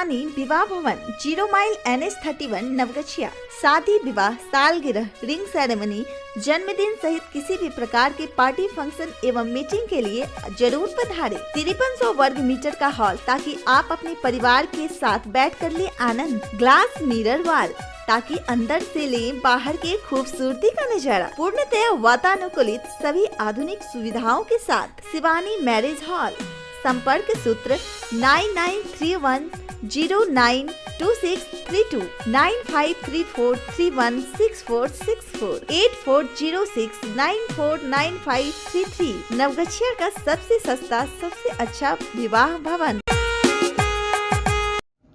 शिवानी विवाह भवन 0 mile NH31 Naugachia. शादी, विवाह, सालगिरह, रिंग सेरेमनी, जन्मदिन सहित किसी भी प्रकार के पार्टी, फंक्शन एवं मीटिंग के लिए जरूर पधारें। 5300 वर्ग मीटर का हॉल, ताकि आप अपने परिवार के साथ बैठ कर ले आनंद। ग्लास मिरर वॉल, ताकि अंदर से ले बाहर के खूबसूरती का नजारा। पूर्णतः वातानुकूलित सभी आधुनिक सुविधाओं के साथ शिवानी मैरिज हॉल। संपर्क सूत्र 9931092632, 9534316464, 8406949533। नवगछिया का सबसे सस्ता, सबसे अच्छा विवाह भवन।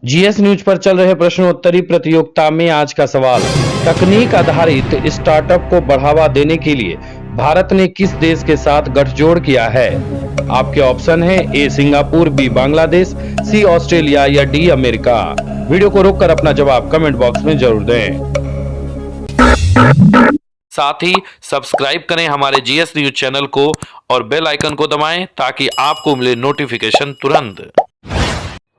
जीएस न्यूज पर चल रहे प्रश्नोत्तरी प्रतियोगिता में आज का सवाल, तकनीक आधारित स्टार्टअप को बढ़ावा देने के लिए भारत ने किस देश के साथ गठजोड़ किया है? आपके ऑप्शन है ए सिंगापुर, बी बांग्लादेश, सी ऑस्ट्रेलिया या डी अमेरिका। वीडियो को रोककर अपना जवाब कमेंट बॉक्स में जरूर दें। साथ ही सब्सक्राइब करें हमारे जीएस न्यूज चैनल को और बेल आइकन को दबाएं ताकि आपको मिले नोटिफिकेशन तुरंत।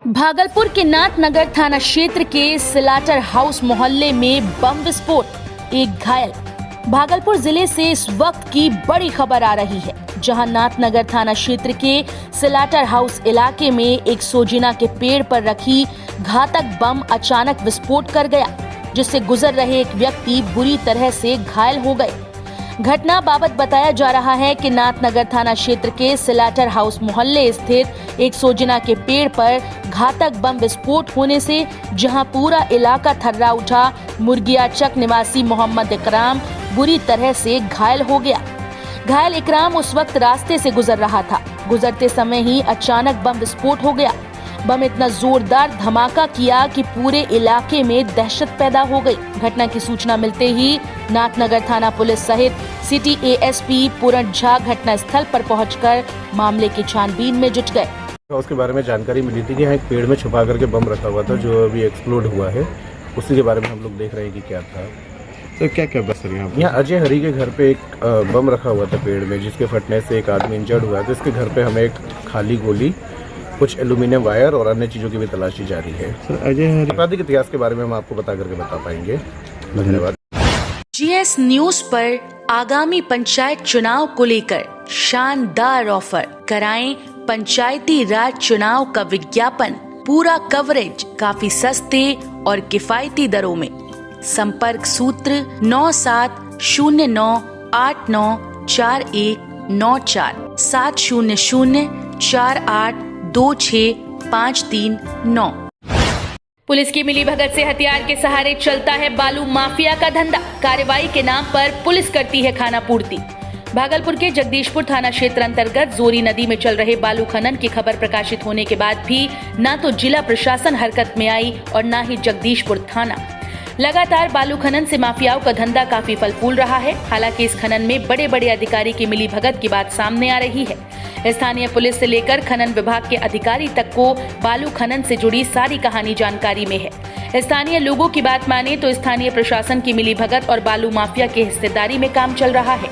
भागलपुर के नाथनगर थाना क्षेत्र के स्लाटर हाउस मोहल्ले में बम विस्फोट, एक घायल। भागलपुर जिले से इस वक्त की बड़ी खबर आ रही है, जहां नाथनगर थाना क्षेत्र के स्लाटर हाउस इलाके में एक सोजिना के पेड़ पर रखी घातक बम अचानक विस्फोट कर गया, जिससे गुजर रहे एक व्यक्ति बुरी तरह से घायल हो गए। घटना बाबत बताया जा रहा है कि नाथनगर थाना क्षेत्र के स्लाटर हाउस मोहल्ले स्थित एक सोजिना के पेड़ पर घातक बम विस्फोट होने से जहां पूरा इलाका थर्रा उठा, मुर्गियाचक निवासी मोहम्मद इकराम बुरी तरह से घायल हो गया। घायल इकराम उस वक्त रास्ते से गुजर रहा था। गुजरते समय ही अचानक बम विस्फोट हो गया। बम इतना जोरदार धमाका किया कि पूरे इलाके में दहशत पैदा हो गई। घटना की सूचना मिलते ही नाथनगर थाना पुलिस सहित सिटी एएसपी पूरण झा घटना स्थल पर पहुंचकर मामले की छानबीन में जुट गए। उसके बारे में जानकारी मिली थी कि यहाँ एक पेड़ में छुपा करके बम रखा हुआ था, जो अभी एक्सप्लोड हुआ है। उसी के बारे में हम लोग देख रहे हैं कि क्या था। तो क्या क्या बस यहाँ अजय हरी के घर पे एक बम रखा हुआ था पेड़ में, जिसके फटने से एक आदमी इंजर्ड हुआ है। तो इसके घर पे हमें एक खाली गोली, कुछ एल्यूमिनियम वायर और अन्य चीज़ों की भी तलाशी जारी है। सर, अजय हरी आपराधिक इतिहास के बारे में हम आपको बता करके बता पाएंगे। धन्यवाद। जीएस न्यूज पर आगामी पंचायत चुनाव को लेकर शानदार ऑफर। कराएं पंचायती राज चुनाव का विज्ञापन, पूरा कवरेज काफी सस्ते और किफायती दरों में। संपर्क सूत्र 9709894194 7004826539। पुलिस की मिलीभगत से हथियार के सहारे चलता है बालू माफिया का धंधा। कार्रवाई के नाम पर पुलिस करती है खाना पूर्ति। भागलपुर के जगदीशपुर थाना क्षेत्र अंतर्गत जोरी नदी में चल रहे बालू खनन की खबर प्रकाशित होने के बाद भी न तो जिला प्रशासन हरकत में आई और न ही जगदीशपुर थाना। लगातार बालू खनन से माफियाओं का धंधा काफी फल फूल रहा है। हालांकि इस खनन में बड़े बड़े अधिकारी की मिलीभगत की बात सामने आ रही है। स्थानीय पुलिस से लेकर खनन विभाग के अधिकारी तक को बालू खनन से जुड़ी सारी कहानी जानकारी में है। स्थानीय लोगों की बात माने तो स्थानीय प्रशासन की मिलीभगत और बालू माफिया की हिस्सेदारी में काम चल रहा है।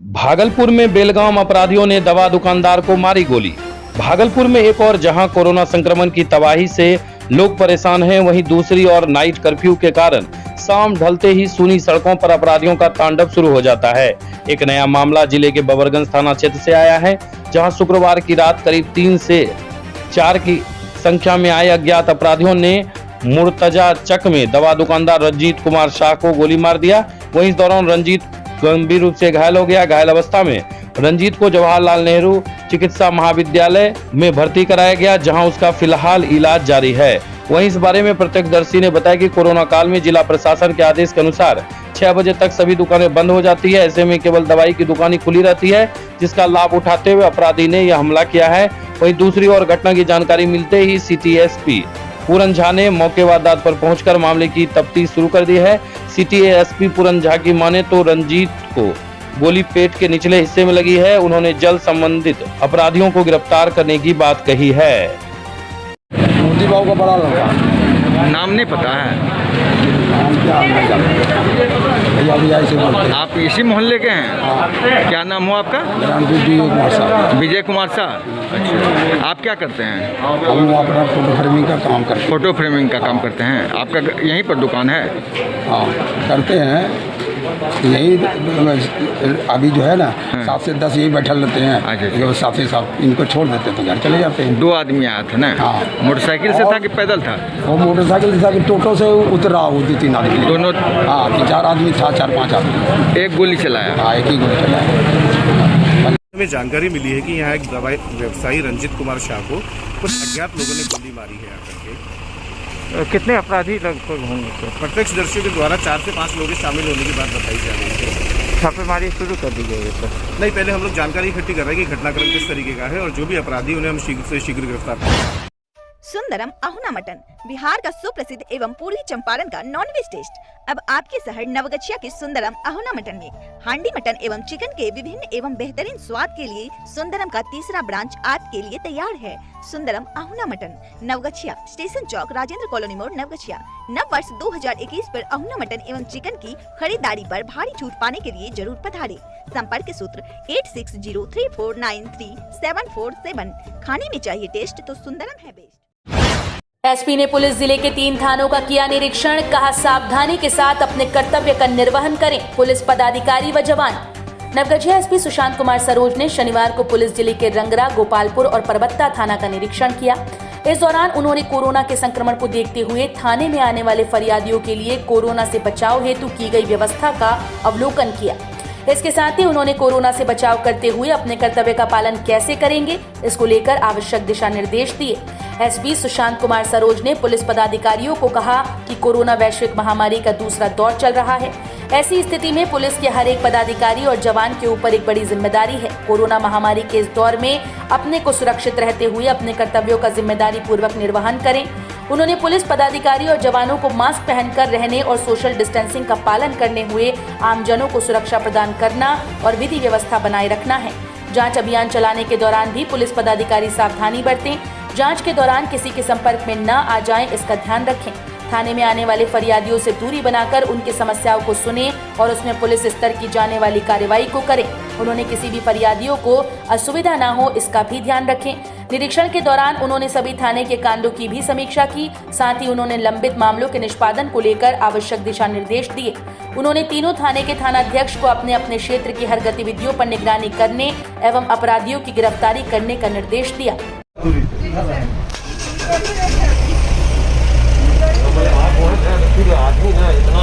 भागलपुर में बेलगाम अपराधियों ने दवा दुकानदार को मारी गोली। भागलपुर में एक और जहां कोरोना संक्रमण की तबाही से लोग परेशान हैं, वहीं दूसरी ओर नाइट कर्फ्यू के कारण शाम ढलते ही सूनी सड़कों पर अपराधियों का तांडव शुरू हो जाता है। एक नया मामला जिले के बबरगंज थाना क्षेत्र से आया है, जहां शुक्रवार की रात करीब 3 से 4 की संख्या में आए अज्ञात अपराधियों ने मुर्तजा चक में दवा दुकानदार रंजीत कुमार शाह को गोली मार दिया। वहीं इस दौरान रंजीत गंभीर रूप से घायल हो गया। घायल अवस्था में रंजीत को जवाहरलाल नेहरू चिकित्सा महाविद्यालय में भर्ती कराया गया, जहां उसका फिलहाल इलाज जारी है। वहीं इस बारे में प्रत्यक्षदर्शी ने बताया कि कोरोना काल में जिला प्रशासन के आदेश के अनुसार 6 बजे तक सभी दुकानें बंद हो जाती है। ऐसे में केवल दवाई की दुकानें खुली रहती है, जिसका लाभ उठाते हुए अपराधी ने यह हमला किया है। वहीं दूसरी ओर घटना की जानकारी मिलते ही सिटी एसपी पूरण झा ने मौके वारदात पर पहुंचकर मामले की तफ्तीश शुरू कर दी है। सिटी एसपी पूरण झा की माने तो रंजीत को गोली पेट के निचले हिस्से में लगी है। उन्होंने जल्द संबंधित अपराधियों को गिरफ्तार करने की बात कही है। मोदी बाबू का बड़ा लड़का, नाम नहीं पता है। भैया भैया ऐसे बोलते हैं। आप इसी मोहल्ले के हैं? क्या नाम हो आपका? विजय कुमार शाह। अच्छा, आप क्या करते हैं? हम अपना फोटो फ्रेमिंग का काम करते हैं। फोटो फ्रेमिंग का काम करते हैं। आपका यहीं पर दुकान है? हाँ करते हैं यही। अभी जो है ना 7 से 10 यही बैठल रहते हैं। अच्छा। 7 से 7 इनको छोड़ देते हैं तो घर चले जाते हैं। 2 आदमी आया था ना? हाँ। मोटरसाइकिल से था कि पैदल था? वो मोटरसाइकिल था कि टोटो से उतरा वो 2-3 आदमी। दोनों? हाँ 3-4 आदमी था, 4-5 आदमी। एक गोली चलाया? हाँ एक ही गोली चलाया। हमें जानकारी मिली है कि यहाँ एक दवाई व्यवसायी रंजित कुमार शाह को कुछ अज्ञात लोगों ने गोली मारी है आकर के। कितने अपराधी लगभग होंगे सर? प्रत्यक्षदर्शियों के द्वारा 4 से 5 लोग शामिल होने की बात बताई जा रही है। छापेमारी शुरू कर दी गई है सर? नहीं, पहले हम लोग जानकारी इकट्ठी कर रहे हैं कि घटनाक्रम किस तरीके का है और जो भी अपराधी उन्हें हम शीघ्र से शीघ्र गिरफ्तार करें। सुंदरम अहुना मटन, बिहार का सुप्रसिद्ध एवं पूर्वी चंपारण का नॉनवेज टेस्ट अब आपके शहर नवगछिया के सुंदरम अहुना मटन में। हांडी मटन एवं चिकन के विभिन्न एवं बेहतरीन स्वाद के लिए सुंदरम का तीसरा ब्रांच आपके लिए तैयार है। सुंदरम अहुना मटन, नवगछिया, स्टेशन चौक, राजेंद्र कॉलोनी मोड़, नवगछिया। नव वर्ष 2021 पर अहुना मटन एवं चिकन की खरीदारी पर भारी छूट पाने के लिए जरूर पधारें। संपर्क सूत्र 8603493747। खाने में चाहिए टेस्ट तो सुंदरम है बेस्ट। एसपी ने पुलिस जिले के 3 थानों का किया निरीक्षण, कहा सावधानी के साथ अपने कर्तव्य का निर्वहन करें पुलिस पदाधिकारी व जवान। नवगछिया एसपी सुशांत कुमार सरोज ने शनिवार को पुलिस जिले के रंगरा, गोपालपुर और परबत्ता थाना का निरीक्षण किया। इस दौरान उन्होंने कोरोना के संक्रमण को देखते हुए थाने में आने वाले फरियादियों के लिए कोरोना से बचाव हेतु की गई व्यवस्था का अवलोकन किया। इसके साथ ही उन्होंने कोरोना से बचाव करते हुए अपने कर्तव्य का पालन कैसे करेंगे, इसको लेकर आवश्यक दिशा निर्देश दिए। एसपी सुशांत कुमार सरोज ने पुलिस पदाधिकारियों को कहा कि कोरोना वैश्विक महामारी का दूसरा दौर चल रहा है। ऐसी स्थिति में पुलिस के हर एक पदाधिकारी और जवान के ऊपर एक बड़ी जिम्मेदारी है। कोरोना महामारी के इस दौर में अपने को सुरक्षित रहते हुए अपने कर्तव्यों का जिम्मेदारी पूर्वक निर्वहन करें। उन्होंने पुलिस पदाधिकारी और जवानों को मास्क पहनकर रहने और सोशल डिस्टेंसिंग का पालन करने हुए आमजनों को सुरक्षा प्रदान करना और विधि व्यवस्था बनाए रखना है। जांच अभियान चलाने के दौरान भी पुलिस पदाधिकारी सावधानी बरतें। जांच के दौरान किसी के संपर्क में न आ जाएं, इसका ध्यान रखें। थाने में आने वाले फरियादियों से दूरी बनाकर उनकी समस्याओं को सुनें और उसमें पुलिस स्तर की जाने वाली कार्रवाई को करें। उन्होंने किसी भी फरियादियों को असुविधा न हो, इसका भी ध्यान रखें। निरीक्षण के दौरान उन्होंने सभी थाने के कांडों की भी समीक्षा की। साथ ही उन्होंने लंबित मामलों के निष्पादन को लेकर आवश्यक दिशा निर्देश दिए। उन्होंने तीनों थाने के थानाध्यक्ष को अपने अपने क्षेत्र की हर गतिविधियों पर निगरानी करने एवं अपराधियों की गिरफ्तारी करने का निर्देश दिया। आदमी है इतना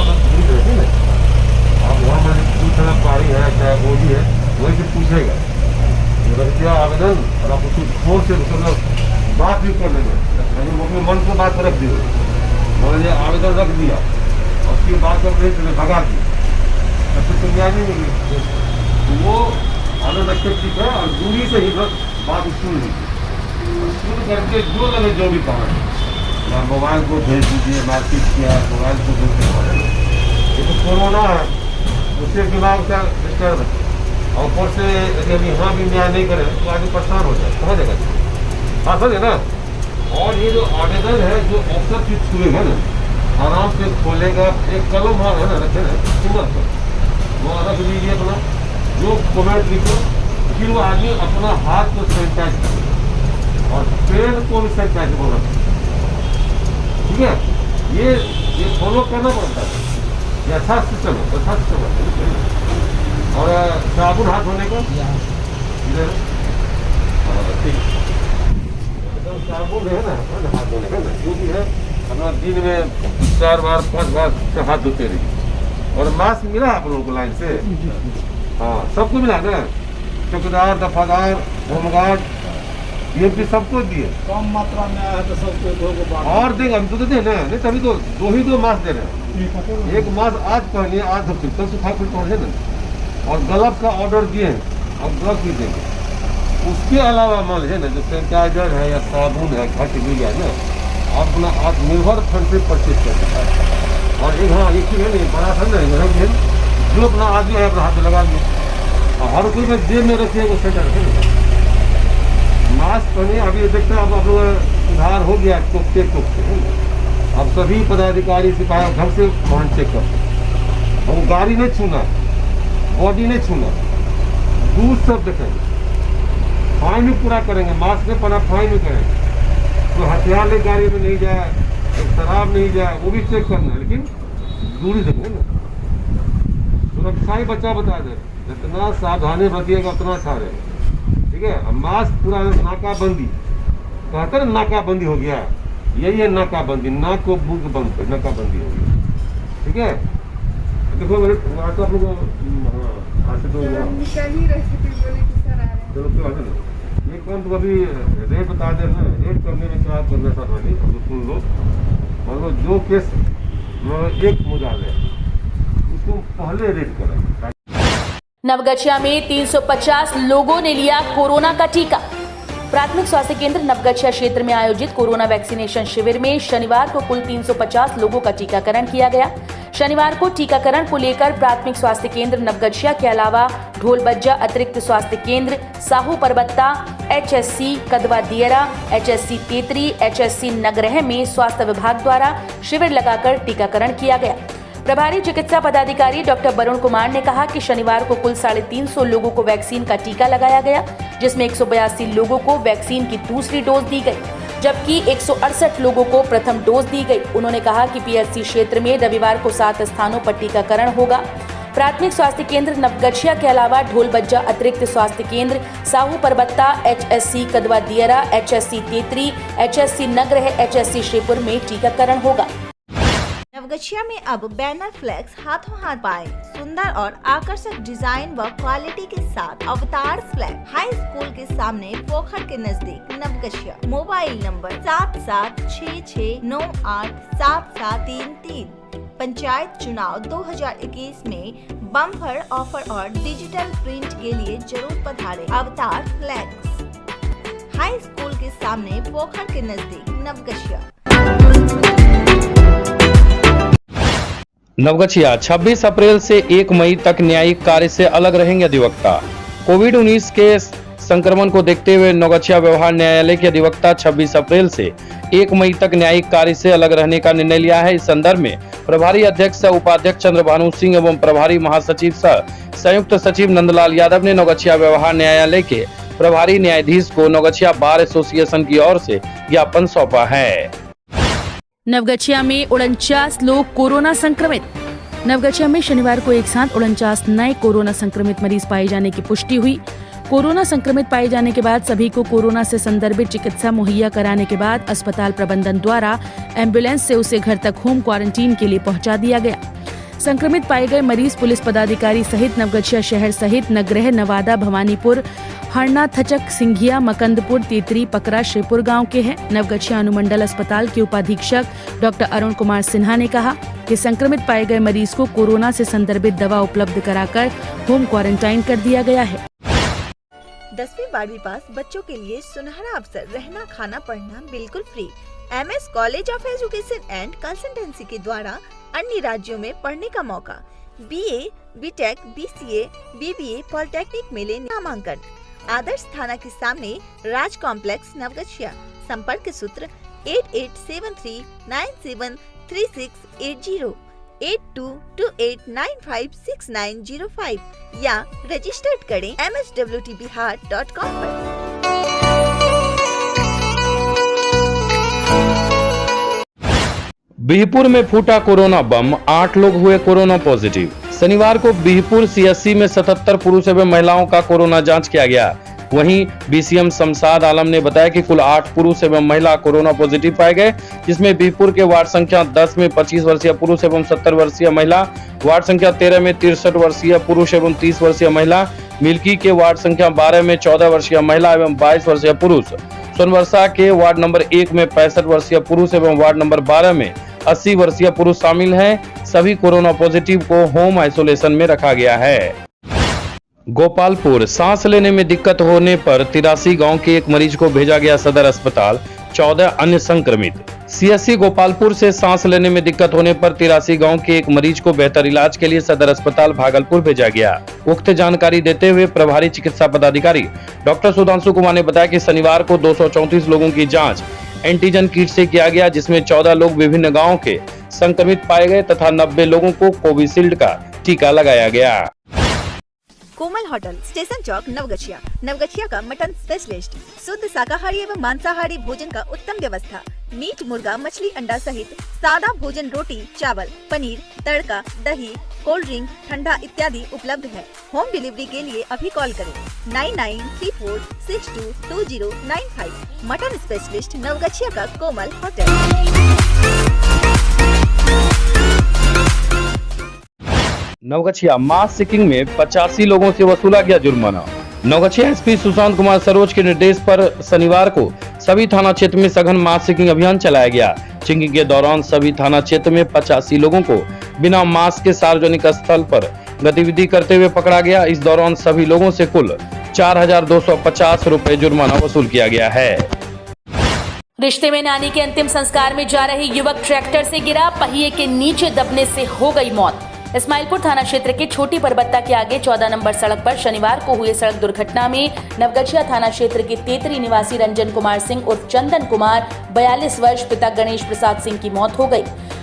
आप वहाँ मैंने पूछना पारी है चाहे वो भी है वही से पूछेगा दिया आवेदन और आप उसको फोन से मतलब बात भी कर लेंगे। अपने मन को बात रख दिए मैंने आवेदन रख दिया और उसकी बात कर रही तो भगा दी तब तो न्याय नहीं मिली। तो वो आनंद अच्छे ठीक है और दूरी से ही बात सुन ली सुन करके जो लगे जो भी कहा मोबाइल को भेज दीजिए मारपीट किया मोबाइल को भेज दीजिए। ये तो कोरोना है उससे दिमाग का डिस्टर्ब है और ऊपर से यदि हम यहाँ भी न्याय नहीं करें तो आगे परेशान हो जाए समझ जाएगा। हाँ समझे ना। और ये जो आवेदन है जो अवसर की छुएगा ना आराम से खोलेगा एक कलम वहाँ है ना रखे ना वो रख लीजिए अपना जो कमेंट लिखो फिर वो आदमी अपना हाथ को सैनिटाइज करे और पेन को भी सैनिटाइज होना ठीक है। ये फॉलो करना पड़ता है। ये अच्छा सिस्टम है अच्छा सिस्टम है। और साबुन हाथ धोने का साबुन है ना हाथ धोने का ना जो भी है अपना दिन में 4 बार 5 बार से हाथ धोते रहिए। और मास्क मिला आप लोगों को लाइन से? हाँ सबको मिला ना चौकीदार दफादार होमगार्ड ये भी सबको दिए कम मात्रा में आया तो सबको और देंगे हम तो दे ना नहीं तभी तो 2 मास्क दे रहे हैं। एक मास्क आज पहनिए आज धोते कल सुखा फिर पहुँचे ना और ग्लव्स का ऑर्डर दिए हैं और ग्लव्स भी देंगे। उसके अलावा मान लीजिए ना जो सैनिटाइजर है या साबुन है घट मिल गया ना अपना आत्मनिर्भर फंड से परचेज कर सकता है। और एक हाँ एक चीज है नहीं बड़ा था ना जो अपना आदमी है अपना हाथ में लगा दिए और हर कोई में जेब में रखिए वो सेंटर रखे मास्क पहने। अभी देखते हैं अब आप लोग सुधार हो गया टोकते अब सभी पदाधिकारी सिपाही घर से वाहन चेक कर और गाड़ी नहीं छूना, बॉडी नहीं छूना, दूर सब देखेंगे, फाइन भी पूरा करेंगे, मास्क नहीं पहना फाइन भी करेंगे, तो हथियार ले गाड़ी में नहीं जाए, शराब नहीं जाए, वो भी चेक करना है, लेकिन दूरी देखेंगे ना। सुरक्षा ही बचा बता दे, जितना सावधानी बरतिएगा उतना अच्छा रहेगा, ठीक है। अब मास्क पूरा नाकाबंदी कहते ना, नाकाबंदी हो गया, यही है नाकाबंदी, नाक को बुक बंद कर, नाकाबंदी हो गई, ठीक है। देखो मेरे आप लोग ये काम तो अभी रेट बता दे रहे हैं, रेट करने में क्या करना सावधानी, सुन लो। और जो केस एक मुद्दा है उसको पहले रेट करें। नवगछिया में 350 लोगों ने लिया कोरोना का टीका। प्राथमिक स्वास्थ्य केंद्र नवगछिया क्षेत्र में आयोजित कोरोना वैक्सीनेशन शिविर में शनिवार को कुल 350 लोगों का टीकाकरण किया गया। शनिवार को टीकाकरण को लेकर प्राथमिक स्वास्थ्य केंद्र नवगछिया के अलावा ढोलबज्जा अतिरिक्त स्वास्थ्य केंद्र, साहू परबत्ता, HSC कदवा दियरा, HSC तेतरी, HSC नगरह में स्वास्थ्य विभाग द्वारा शिविर लगाकर टीकाकरण किया गया। प्रभारी चिकित्सा पदाधिकारी डॉक्टर वरुण कुमार ने कहा कि शनिवार को कुल 350 लोगों को वैक्सीन का टीका लगाया गया, जिसमें 182 लोगों को वैक्सीन की दूसरी डोज दी गई, जबकि 168 लोगों को प्रथम डोज दी गई। उन्होंने कहा कि PSC क्षेत्र में रविवार को 7 स्थानों पर टीकाकरण होगा। प्राथमिक स्वास्थ्य केंद्र नवगछिया के अलावा ढोलबज्जा अतिरिक्त स्वास्थ्य केंद्र, साहू परबत्ता, HSC कदवा दियरा, HSC तेतरी, HSC नगरह, HSC श्रीपुर में टीकाकरण होगा। नवगछिया में अब बैनर फ्लैक्स हाथों हाथ पाए। सुंदर और आकर्षक डिजाइन व क्वालिटी के साथ अवतार फ्लैग हाई स्कूल के सामने पोखर के नजदीक नवगछिया। Mobile number 7766987733। पंचायत चुनाव 2021 में बम्पर ऑफर और डिजिटल प्रिंट के लिए जरूर पधारे। अवतार फ्लैक्स हाई स्कूल के सामने पोखर के नजदीक नवगछिया। नवगछिया 26 अप्रैल से 1 मई तक न्यायिक कार्य से अलग रहेंगे अधिवक्ता। कोविड-19 के संक्रमण को देखते हुए नवगछिया व्यवहार न्यायालय के अधिवक्ता 26 अप्रैल से 1 मई तक न्यायिक कार्य से अलग रहने का निर्णय लिया है। इस संदर्भ में प्रभारी अध्यक्ष सह उपाध्यक्ष चंद्रभानु सिंह एवं प्रभारी महासचिव सह संयुक्त सचिव नंदलाल यादव ने नवगछिया व्यवहार न्यायालय के प्रभारी न्यायाधीश को नवगछिया बार एसोसिएशन की ओर से ज्ञापन सौंपा है। नवगछिया में 49 लोग कोरोना संक्रमित। नवगछिया में शनिवार को एक साथ 49 नए कोरोना संक्रमित मरीज पाए जाने की पुष्टि हुई। कोरोना संक्रमित पाए जाने के बाद सभी को कोरोना से संदर्भित चिकित्सा मुहैया कराने के बाद अस्पताल प्रबंधन द्वारा एम्बुलेंस से उसे घर तक होम क्वारंटीन के लिए पहुंचा दिया गया। संक्रमित पाए गए मरीज पुलिस पदाधिकारी सहित नवगछिया शहर सहित नगरह, नवादा, भवानीपुर, हरना, थचक, सिंघिया, मकंदपुर, तेतरी, पकरा, श्रीपुर गांव के हैं। नवगछिया अनुमंडल अस्पताल के उपाधीक्षक डॉक्टर अरुण कुमार सिन्हा ने कहा कि संक्रमित पाए गए मरीज को कोरोना से संदर्भित दवा उपलब्ध कराकर होम क्वारंटाइन कर दिया गया है। 10वीं 12वीं पास बच्चों के लिए सुनहरा अवसर, रहना खाना पढ़ना बिल्कुल free. MS college of education and consultancy के द्वारा अन्य राज्यों में पढ़ने का मौका। BA, BTech, BCA, BBA, polytechnic में ले नामांकन। आदर्श थाना के सामने राज कॉम्प्लेक्स नवगछिया। संपर्क सूत्र 8873973680, 8228956905 या रजिस्टर्ड करें mswtbihar.com पर। बिहपुर में फूटा कोरोना बम, 8 लोग हुए कोरोना पॉजिटिव। शनिवार को बिहपुर CSC में 77 पुरुष एवं महिलाओं का कोरोना जांच किया गया। वहीं BCM शमशाद आलम ने बताया कि कुल 8 पुरुष एवं महिला कोरोना पॉजिटिव पाए गए, जिसमें बिहपुर के वार्ड संख्या 10 में 25 वर्षीय पुरुष एवं 70 वर्षीय महिला, वार्ड संख्या 13 में 63 वर्षीय पुरुष एवं 30 वर्षीय महिला, मिल्की के वार्ड संख्या 12 में 14 वर्षीय महिला एवं 22 वर्षीय पुरुष, सोनवर्षा के वार्ड नंबर 1 में 65 वर्षीय पुरुष एवं वार्ड नंबर 12 में 80 वर्षीय पुरुष शामिल हैं। सभी कोरोना पॉजिटिव को होम आइसोलेशन में रखा गया है। गोपालपुर, सांस लेने में दिक्कत होने पर 83 गांव के एक मरीज को भेजा गया सदर अस्पताल, 14 अन्य संक्रमित। CSC गोपालपुर से सांस लेने में दिक्कत होने पर 83 गांव के एक मरीज को बेहतर इलाज के लिए सदर अस्पताल भागलपुर भेजा गया। उक्त जानकारी देते हुए प्रभारी चिकित्सा पदाधिकारी डॉक्टर सुधांशु कुमार ने बताया कि शनिवार को 234 लोगों की जांच एंटीजन किट से किया गया, जिसमें 14 लोग विभिन्न गाँव के संक्रमित पाए गए तथा 90 लोगों को कोविशील्ड का टीका लगाया गया। कोमल होटल, स्टेशन चौक, नवगछिया। नवगछिया का मटन स्पेशलिस्ट, शुद्ध शाकाहारी एवं मांसाहारी भोजन का उत्तम व्यवस्था। मीट, मुर्गा, मछली, अंडा सहित सादा भोजन, रोटी, चावल, पनीर, तड़का, दही, कोल्ड ड्रिंक, ठंडा इत्यादि उपलब्ध है। होम डिलीवरी के लिए अभी कॉल करें 9934622095। मटन स्पेशलिस्ट, नवगछिया का कोमल होटल। नवगछिया मास चेकिंग में 85 लोगों से वसूला गया जुर्माना। नवगछिया एसपी सुशांत कुमार सरोज के निर्देश पर शनिवार को सभी थाना क्षेत्र में सघन मास चेकिंग अभियान चलाया गया। चेकिंग के दौरान सभी थाना क्षेत्र में 85 लोगों को बिना मास्क के सार्वजनिक स्थल पर गतिविधि करते हुए पकड़ा गया। इस दौरान सभी लोगों से कुल 4,250 रुपए जुर्माना वसूल किया गया है। रिश्ते में नानी के अंतिम संस्कार में जा रहे युवक ट्रैक्टर से गिरा, पहिए के नीचे दबने से हो गई मौत। इस्माइलपुर थाना क्षेत्र के छोटी परबत्ता के आगे 14 नंबर सड़क पर शनिवार को हुए सड़क दुर्घटना में नवगछिया थाना क्षेत्र के तेतरी निवासी रंजन कुमार सिंह उर्फ चंदन कुमार 42 वर्ष पिता गणेश प्रसाद सिंह की मौत हो गई।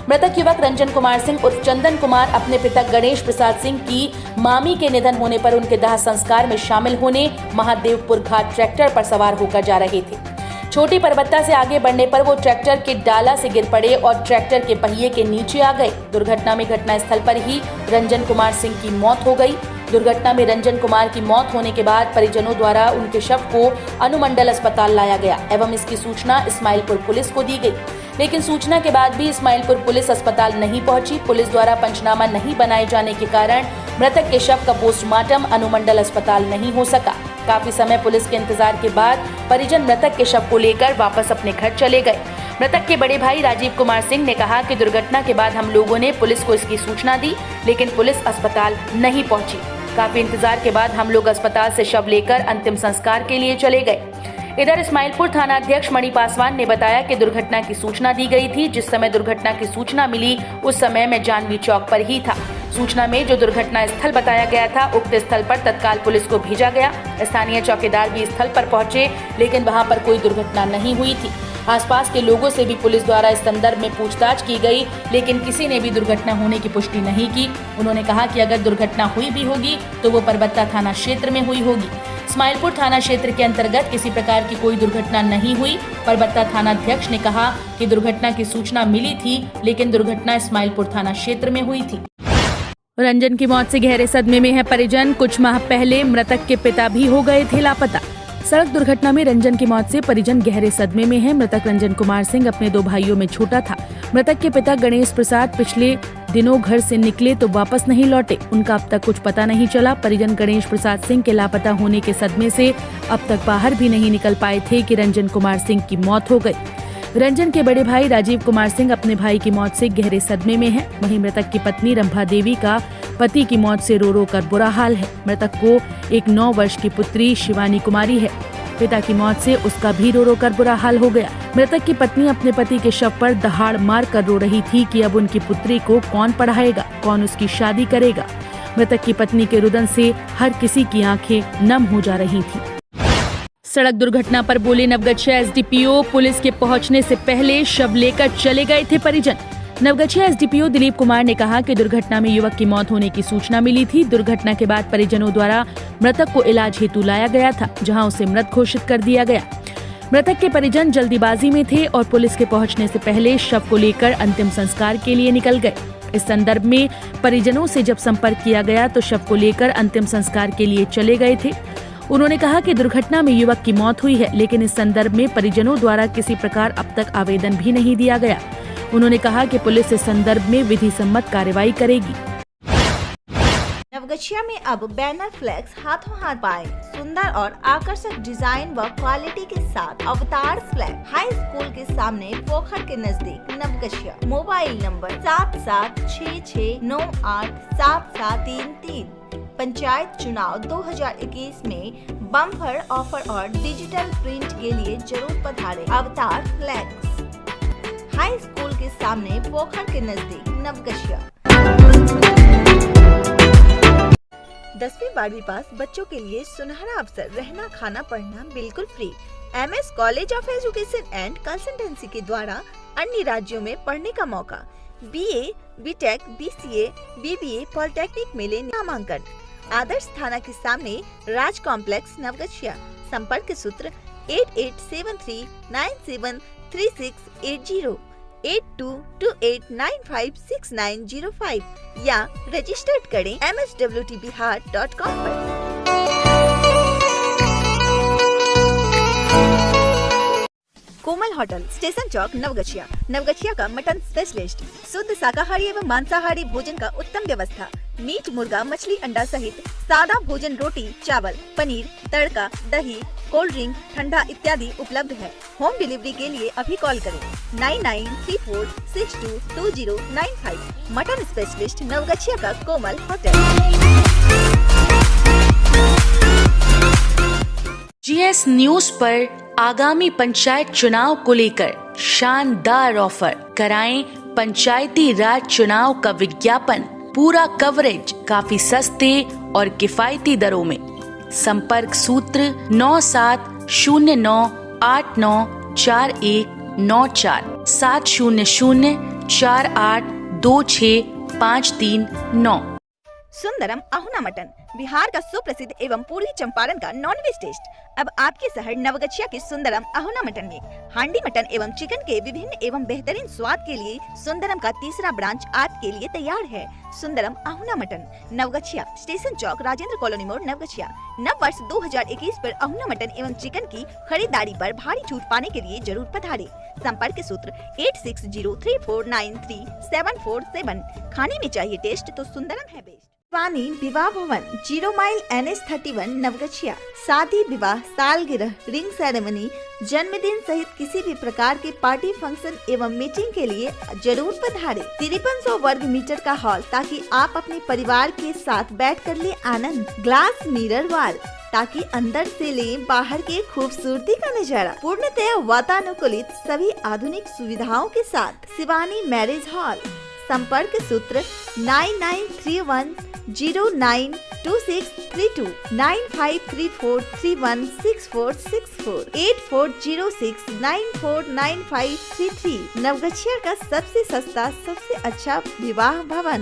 मृतक युवक रंजन कुमार सिंह उर्फ चंदन कुमार अपने पिता गणेश प्रसाद सिंह की मामी के निधन होने पर उनके दाह संस्कार में शामिल होने महादेवपुर घाट ट्रैक्टर पर सवार होकर जा रहे थे। छोटी परबत्ता से आगे बढ़ने पर वो ट्रैक्टर के डाला से गिर पड़े और ट्रैक्टर के पहिए के नीचे आ गए। दुर्घटना में घटनास्थल पर ही रंजन कुमार सिंह की मौत हो गई। दुर्घटना में रंजन कुमार की मौत होने के बाद परिजनों द्वारा उनके शव को अनुमंडल अस्पताल लाया गया एवं इसकी सूचना इस्माइलपुर पुलिस को दी गई, लेकिन सूचना के बाद भी इस्माइलपुर पुलिस अस्पताल नहीं पहुंची। पुलिस द्वारा पंचनामा नहीं बनाए जाने के कारण मृतक के शव का पोस्टमार्टम अनुमंडल अस्पताल नहीं हो सका। काफी समय पुलिस के इंतजार के बाद परिजन मृतक के शव को लेकर वापस अपने घर चले गए। मृतक के बड़े भाई राजीव कुमार सिंह ने कहा कि दुर्घटना के बाद हम लोगों ने पुलिस को इसकी सूचना दी, लेकिन पुलिस अस्पताल नहीं पहुंची। काफी इंतजार के बाद हम लोग अस्पताल से शव लेकर अंतिम संस्कार के लिए चले गए। इधर इस्माइलपुर थाना अध्यक्ष मणि पासवान ने बताया कि दुर्घटना की सूचना दी गई थी। जिस समय दुर्घटना की सूचना मिली उस समय मैं जानवी चौक पर ही था। सूचना में जो दुर्घटना स्थल बताया गया था उक्त स्थल पर तत्काल पुलिस को भेजा गया। स्थानीय चौकीदार भी स्थल पर पहुंचे, लेकिन वहां पर कोई दुर्घटना नहीं हुई थी। आसपास के लोगों से भी पुलिस द्वारा इस संदर्भ में पूछताछ की गई, लेकिन किसी ने भी दुर्घटना होने की पुष्टि नहीं की। उन्होंने कहा कि अगर दुर्घटना हुई भी होगी तो वो परबत्ता थाना क्षेत्र में हुई होगी। इस्माइलपुर थाना क्षेत्र के अंतर्गत किसी प्रकार की कोई दुर्घटना नहीं हुई। परबत्ता थाना अध्यक्ष ने कहा कि दुर्घटना की सूचना मिली थी, लेकिन दुर्घटना इस्माइलपुर थाना क्षेत्र में हुई थी। रंजन की मौत से गहरे सदमे में है परिजन। कुछ माह पहले मृतक के पिता भी हो गए थे लापता। सड़क दुर्घटना में रंजन की मौत से परिजन गहरे सदमे में है। मृतक रंजन कुमार सिंह अपने 2 भाइयों में छोटा था। मृतक के पिता गणेश प्रसाद पिछले दिनों घर से निकले तो वापस नहीं लौटे। उनका अब तक कुछ पता नहीं चला। परिजन गणेश प्रसाद सिंह के लापता होने के सदमे से अब तक बाहर भी नहीं निकल पाए थे कि रंजन कुमार सिंह की मौत हो गई। रंजन के बड़े भाई राजीव कुमार सिंह अपने भाई की मौत से गहरे सदमे में है। वहीं मृतक की पत्नी रंभा देवी का पति की मौत से रो रो कर बुरा हाल है। मृतक को एक 9 वर्ष की पुत्री शिवानी कुमारी है। पिता की मौत से उसका भी रो रो कर बुरा हाल हो गया। मृतक की पत्नी अपने पति के शव पर दहाड़ मार कर रो रही थी कि अब उनकी पुत्री को कौन पढ़ाएगा, कौन उसकी शादी करेगा। मृतक की पत्नी के रुदन से हर किसी की आंखें नम हो जा रही थी। सड़क दुर्घटना पर बोले नवगछिया एसडीपीओ, पुलिस के पहुंचने से पहले शव लेकर चले गए थे परिजन। नवगछिया एसडीपीओ दिलीप कुमार ने कहा कि दुर्घटना में युवक की मौत होने की सूचना मिली थी। दुर्घटना के बाद परिजनों द्वारा मृतक को इलाज हेतु लाया गया था, जहां उसे मृत घोषित कर दिया गया। मृतक के परिजन जल्दीबाजी में थे और पुलिस के पहुंचने से पहले शव को लेकर अंतिम संस्कार के लिए निकल गए। इस संदर्भ में परिजनों से जब संपर्क किया गया तो शव को लेकर अंतिम संस्कार के लिए चले गए थे। उन्होंने कहा कि दुर्घटना में युवक की मौत हुई है, लेकिन इस संदर्भ में परिजनों द्वारा किसी प्रकार अब तक आवेदन भी नहीं दिया गया। उन्होंने कहा कि पुलिस इस संदर्भ में विधि सम्मत कार्रवाई करेगी। नवगछिया में अब बैनर फ्लेक्स हाथों हाथ पाए। सुंदर और आकर्षक डिजाइन व क्वालिटी के साथ अवतार फ्लैग हाई स्कूल के सामने पोखर के नजदीक नवगछिया। Mobile number 7766987733। पंचायत चुनाव 2021 में बम्पर ऑफर और डिजिटल प्रिंट के लिए जरूर पधारें। अवतार फ्लैक्स हाई स्कूल के सामने पोखर के नजदीक नवगछिया। 10वीं 12वीं पास बच्चों के लिए सुनहरा अवसर, रहना खाना पढ़ना बिल्कुल free. MS college of education and consultancy के द्वारा अन्य राज्यों में पढ़ने का मौका। BA BTech, BCA, BBA, polytechnic में ले नामांकन। आदर्श थाना के सामने राज कॉम्प्लेक्स नवगछिया। संपर्क सूत्र 8873973680 8228956905 या रजिस्टर्ड करें mhwtbihar.com पर। कोमल होटल, स्टेशन चौक, नवगछिया। नवगछिया का मटन स्पेशलिस्ट, शुद्ध शाकाहारी एवं मांसाहारी भोजन का उत्तम व्यवस्था। मीट, मुर्गा, मछली, अंडा सहित सादा भोजन, रोटी, चावल, पनीर, तड़का, दही, कोल्ड ड्रिंक, ठंडा इत्यादि उपलब्ध है। होम डिलीवरी के लिए अभी कॉल करें 9934622095। मटन स्पेशलिस्ट नवगछिया का कोमल होटल। GS न्यूज पर आगामी पंचायत चुनाव को लेकर शानदार ऑफर। कराएं पंचायती राज चुनाव का विज्ञापन, पूरा कवरेज काफी सस्ते और किफायती दरों में। संपर्क सूत्र 9709894194 700482653 सुंदरम अहुना मटन, बिहार का सुप्रसिद्ध एवं पूर्वी चंपारण का नॉनवेज टेस्ट अब आपके शहर नवगछिया के सुंदरम अहुना मटन में। हांडी मटन एवं चिकन के विभिन्न एवं बेहतरीन स्वाद के लिए सुंदरम का तीसरा ब्रांच आपके लिए तैयार है। सुंदरम अहुना मटन, नवगछिया, स्टेशन चौक, राजेंद्र कॉलोनी मोड़, नवगछिया। नव वर्ष 2021 पर अहुना मटन एवं चिकन की खरीदारी पर भारी छूट पाने के लिए जरूर पधारें। संपर्क सूत्र 8603493747। खाने में चाहिए टेस्ट तो सुंदरम है बेस्ट। वानी विवाह भवन, 0 माइल NH31 नवगछिया। शादी, विवाह, सालगिरह, रिंग सेरेमनी, जन्मदिन सहित किसी भी प्रकार के पार्टी फंक्शन एवं मीटिंग के लिए जरूर पधारें। 5300 वर्ग मीटर का हॉल, ताकि आप अपने परिवार के साथ बैठकर ले आनंद। ग्लास मिरर वॉल, ताकि अंदर से ले बाहर के खूबसूरती का नजारा। पूर्णतया वातानुकूलित सभी आधुनिक सुविधाओं के साथ शिवानी मैरिज हॉल। संपर्क सूत्र 9931092632 9534316464 8406949533। नवगछिया का सबसे सस्ता, सबसे अच्छा विवाह भवन।